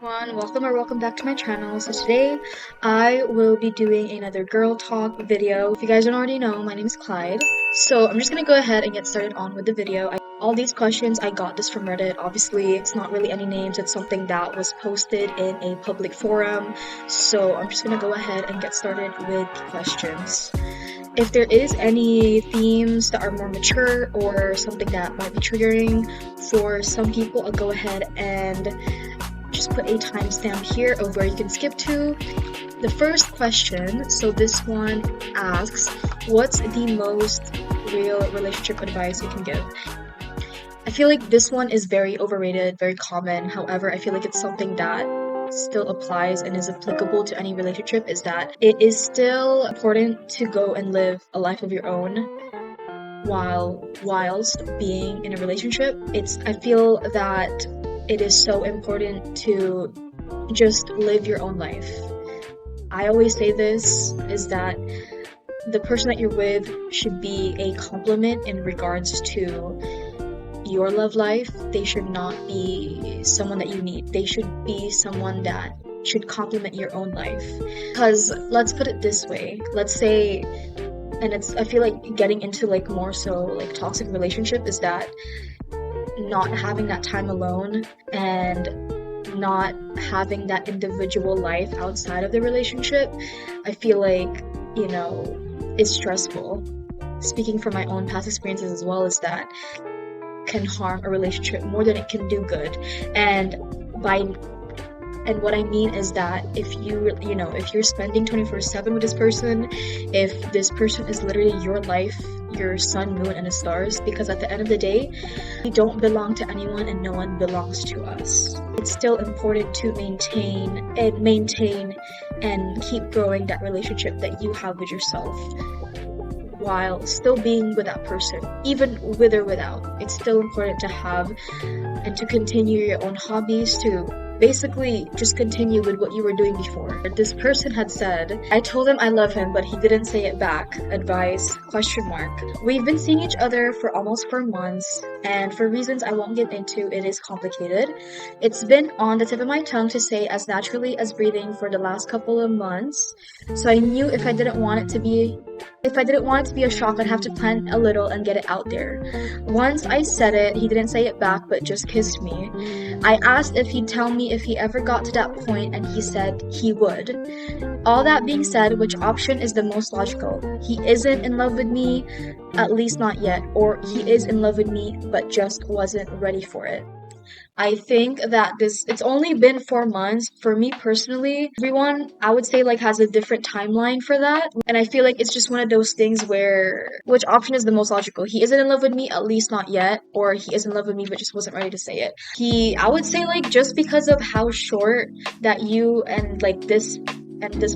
Everyone, welcome back to my channel. So today I will be doing another girl talk video. If you guys don't already know, my name is Clyde. So I'm just gonna go ahead and get started on with the video. All these questions, I got this from Reddit. Obviously, it's not really any names, it's something that was posted in a public forum. So I'm just gonna go ahead and get started with the questions. If there is any themes that are more mature or something that might be triggering for some people, I'll go ahead and just put a timestamp here of where you can skip to. The first question, so this one asks, what's the most real relationship advice you can give? I feel like this one is very overrated, very common. However, I feel like it's something that still applies and is applicable to any relationship, is that it is still important to go and live a life of your own whilst being in a relationship. I feel that it is so important to just live your own life. I always say this, is that the person that you're with should be a complement in regards to your love life. They should not be someone that you need. They should be someone that should complement your own life. Because let's put it this way, let's say, and I feel like getting into like more so like toxic relationship is that not having that time alone and not having that individual life outside of the relationship, I feel like, is stressful. Speaking from my own past experiences as well, is that can harm a relationship more than it can do good. And what I mean is that if you're spending 24/7 with this person, if this person is literally your life, your sun, moon, and the stars, because at the end of the day, we don't belong to anyone and no one belongs to us. It's still important to maintain and keep growing that relationship that you have with yourself while still being with that person, even with or without. It's still important to have and to continue your own hobbies, to basically just continue with what you were doing before. This person had said, I told him I love him, but he didn't say it back. Advice? ? We've been seeing each other for almost 4 months, and for reasons I won't get into, it is complicated. It's been on the tip of my tongue to say as naturally as breathing for the last couple of months. So I knew if I didn't want it to be a shock, I'd have to plan a little and get it out there. Once I said it, he didn't say it back, but just kissed me. I asked if he'd tell me if he ever got to that point, and he said he would. All that being said, which option is the most logical? He isn't in love with me, at least not yet, or he is in love with me, but just wasn't ready for it. I think that it's only been 4 months. For me personally, everyone, I would say, like, has a different timeline for that. And I feel like it's just one of those things where, which option is the most logical? He isn't in love with me, at least not yet, or he is in love with me, but just wasn't ready to say it. I would say, like, just because of how short that you and like this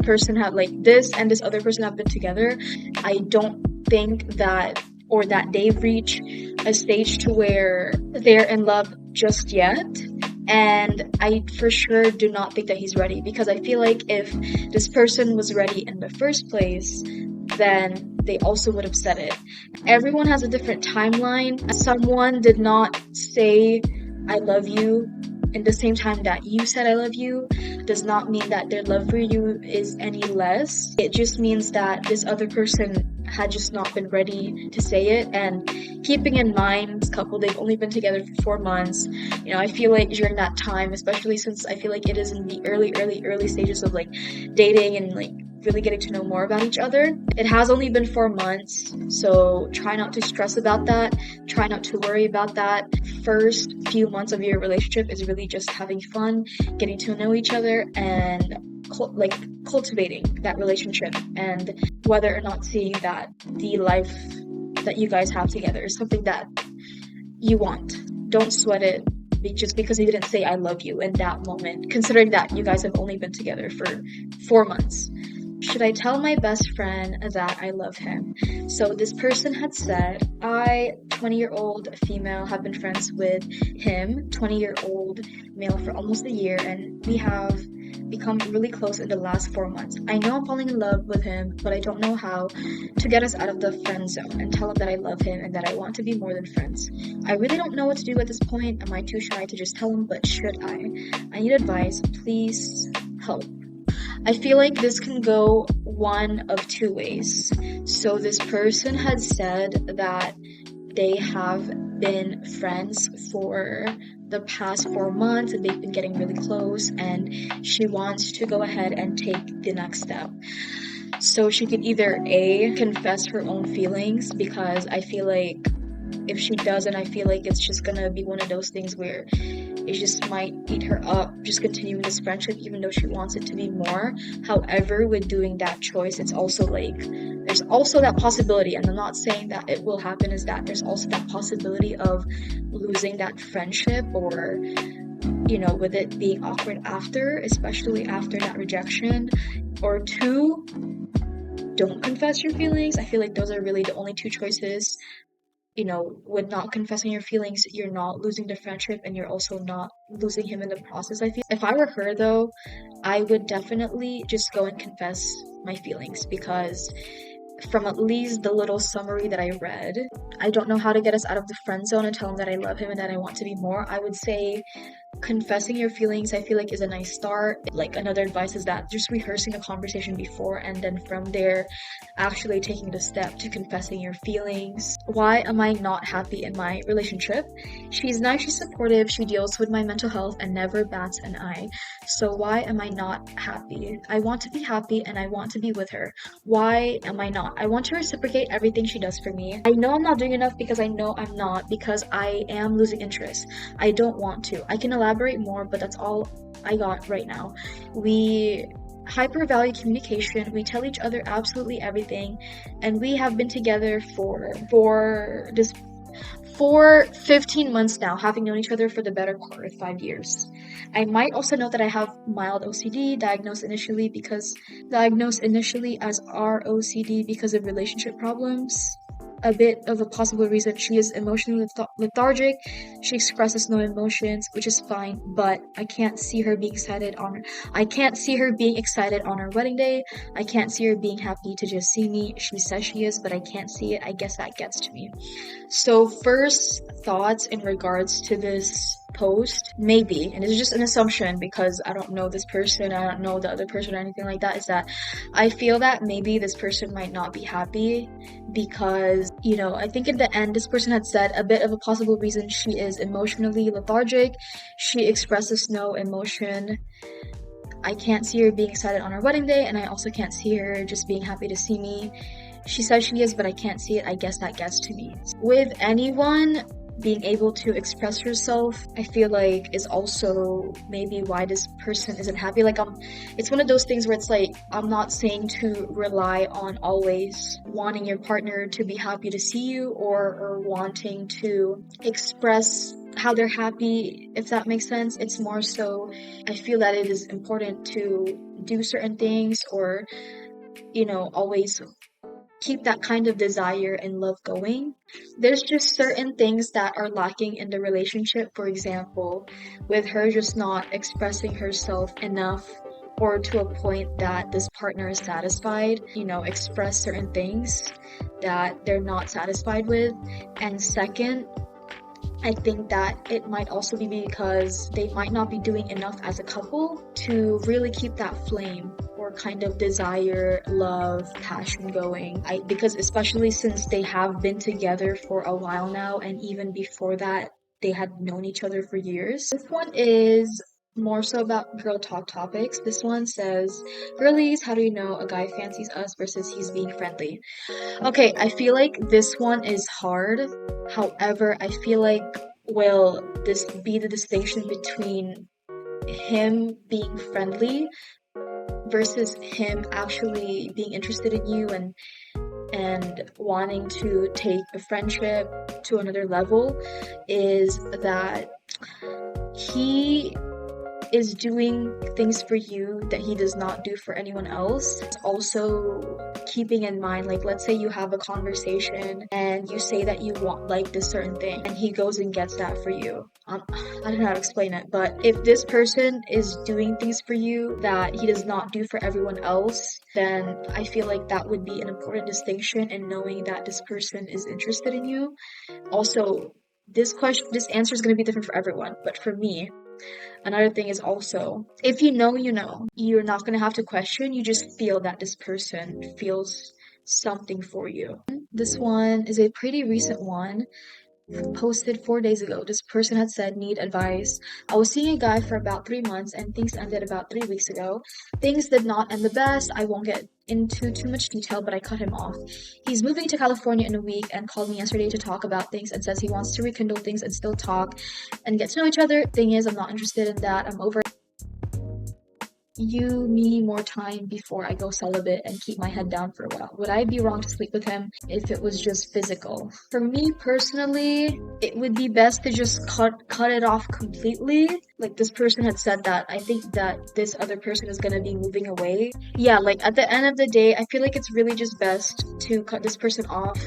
person have, like, this and this other person have been together, I don't think that, or that they've reached a stage to where they're in love just yet. And I for sure do not think that he's ready, because I feel like if this person was ready in the first place, then they also would have said it. Everyone has a different timeline. Someone did not say I love you in the same time that you said I love you does not mean that their love for you is any less. It just means that this other person had just not been ready to say it. And keeping in mind, this couple, they've only been together for 4 months. I feel like during that time, especially since I feel like it is in the early stages of like dating and like really getting to know more about each other, it has only been 4 months. So try not to stress about that. Try not to worry about that. First few months of your relationship is really just having fun, getting to know each other, and cultivating that relationship, and whether or not seeing that the life that you guys have together is something that you want. Don't sweat it just because he didn't say I love you in that moment, considering that you guys have only been together for 4 months. Should I tell my best friend that I love him? So this person had said, I, 20-year-old female, have been friends with him, 20-year-old male, for almost a year, and we have become really close in the last 4 months. I know I'm falling in love with him, but I don't know how to get us out of the friend zone and tell him that I love him and that I want to be more than friends. I really don't know what to do at this point. Am I too shy to just tell him? But should I? I need advice. Please help. I feel like this can go one of two ways. So this person had said that they have been friends for the past 4 months and they've been getting really close, and she wants to go ahead and take the next step. So she could either A, confess her own feelings, because I feel like if she doesn't, I feel like it's just gonna be one of those things where it just might eat her up, just continuing this friendship even though she wants it to be more. However, with doing that choice, it's also like there's also that possibility, and I'm not saying that it will happen, is that there's also that possibility of losing that friendship, or with it being awkward after, especially after that rejection. Or two, don't confess your feelings. I feel like those are really the only two choices. With not confessing your feelings, you're not losing the friendship and you're also not losing him in the process. I feel if I were her though, I would definitely just go and confess my feelings, because from at least the little summary that I read, I don't know how to get us out of the friend zone and tell him that I love him and that I want to be more. I would say confessing your feelings, I feel like, is a nice start. Like, another advice is that just rehearsing the conversation before, and then from there actually taking the step to confessing your feelings. Why am I not happy in my relationship? She's nice, she's supportive, she deals with my mental health and never bats an eye. So why am I not happy? I want to be happy and I want to be with her. Why am I not? I want to reciprocate everything she does for me. I know I'm not doing enough, because I know I'm not, because I am losing interest. I don't want to. I can elaborate more, but that's all I got right now. We hyper value communication. We tell each other absolutely everything, and we have been together for 15 months now, having known each other for the better part of 5 years. I might also note that I have mild OCD, diagnosed initially as ROCD because of relationship problems. A bit of a possible reason: she is emotionally lethargic. She expresses no emotions, which is fine, but I can't see her being excited on her wedding day. I can't see her being happy to just see me. She says she is, but I can't see it. I guess that gets to me. So first thoughts in regards to this post, maybe, and it's just an assumption because I don't know this person, I don't know the other person or anything like that, is that I feel that maybe this person might not be happy because, I think in the end, this person had said a bit of a possible reason: she is emotionally lethargic. She expresses no emotion. I can't see her being excited on her wedding day, and I also can't see her just being happy to see me. She says she is, but I can't see it. I guess that gets to me. With anyone being able to express herself, I feel like is also maybe why this person isn't happy. Like, it's one of those things where it's like, I'm not saying to rely on always wanting your partner to be happy to see you, or wanting to express how they're happy, if that makes sense. It's more so, I feel that it is important to do certain things, or always keep that kind of desire and love going. There's just certain things that are lacking in the relationship. For example, with her just not expressing herself enough, or to a point that this partner is satisfied, express certain things that they're not satisfied with. And second, I think that it might also be because they might not be doing enough as a couple to really keep that flame, or kind of desire, love, passion going. Because especially since they have been together for a while now, and even before that, they had known each other for years. This one is more so about girl talk topics. This one says, "Girlies, how do you know a guy fancies us versus he's being friendly?" Okay, I feel like this one is hard. However, I feel like, will this be the distinction between him being friendly versus him actually being interested in you, and wanting to take a friendship to another level, is that he is doing things for you that he does not do for anyone else. Also, keeping in mind, like, let's say you have a conversation and you say that you want like this certain thing, and he goes and gets that for you. I don't know how to explain it, but if this person is doing things for you that he does not do for everyone else, then I feel like that would be an important distinction in knowing that this person is interested in you. Also, this answer is going to be different for everyone, but for me, another thing is also, if you know, you know. You're not going to have to question, you just feel that this person feels something for you. This one is a pretty recent one, posted 4 days ago. This person had said, need advice. I was seeing a guy for about 3 months and things ended about 3 weeks ago. Things did not end the best. I won't get into too much detail, but I cut him off. He's moving to California in a week and called me yesterday to talk about things and says he wants to rekindle things and still talk and get to know each other. Thing is, I'm not interested in that. I'm over you need more time before I go celibate and keep my head down for a while. Would I be wrong to sleep with him if it was just physical? For me personally, it would be best to just cut it off completely. Like this person had said that I think that this other person is gonna be moving away. Yeah, like at the end of the day, I feel like it's really just best to cut this person off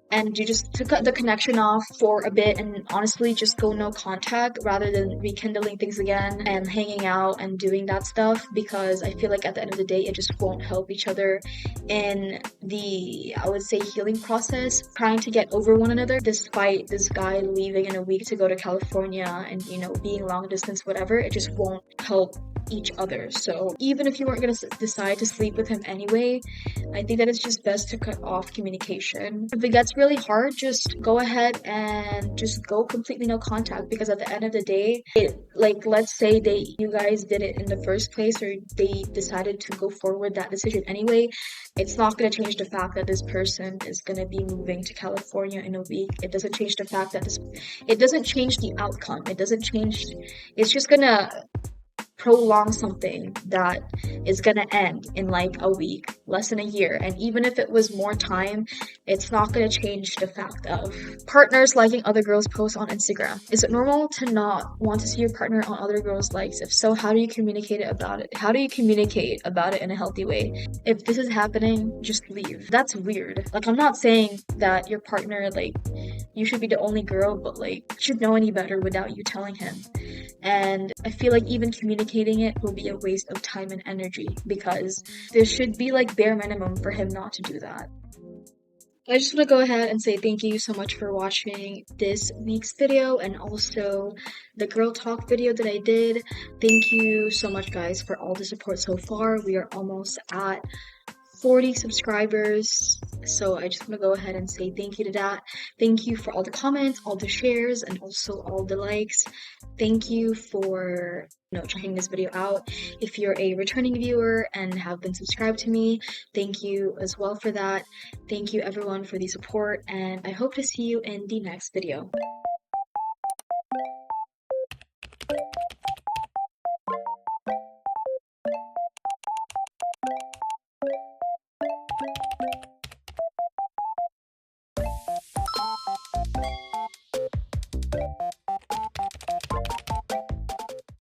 and you just to cut the connection off for a bit and honestly just go no contact rather than rekindling things again and hanging out and doing that stuff, because I feel like at the end of the day it just won't help each other in the, I would say, healing process, trying to get over one another despite this guy leaving in a week to go to California and being long distance, whatever. It just won't help each other. So even if you weren't going to decide to sleep with him anyway, I think that it's just best to cut off communication. If it gets really hard, just go ahead and just go completely no contact, because at the end of the day, like let's say you guys did it in the first place or they decided to go forward that decision anyway, it's not going to change the fact that this person is going to be moving to California in a week. It doesn't change the fact that it doesn't change the outcome. It doesn't change, it's just going to prolong something that is gonna end in like a week, less than a year. And even if it was more time, it's not gonna change the fact of partners liking other girls' posts on Instagram. Is it normal to not want to see your partner on other girls' likes? If so, how do you communicate about it? How do you communicate about it in a healthy way? If this is happening, just leave. That's weird. Like, I'm not saying that your partner, like, you should be the only girl, but like, should know any better without you telling him. And I feel like even communicating it will be a waste of time and energy, because there should be like bare minimum for him not to do that. I just want to go ahead and say thank you so much for watching this week's video and also the girl talk video that I did. Thank you so much, guys, for all the support so far. We are almost at 40 subscribers, so I just want to go ahead and say thank you to that. Thank you for all the comments, all the shares, and also all the likes. Thank you for checking this video out. If you're a returning viewer and have been subscribed to me, thank you as well for that. Thank you everyone for the support, and I hope to see you in the next video.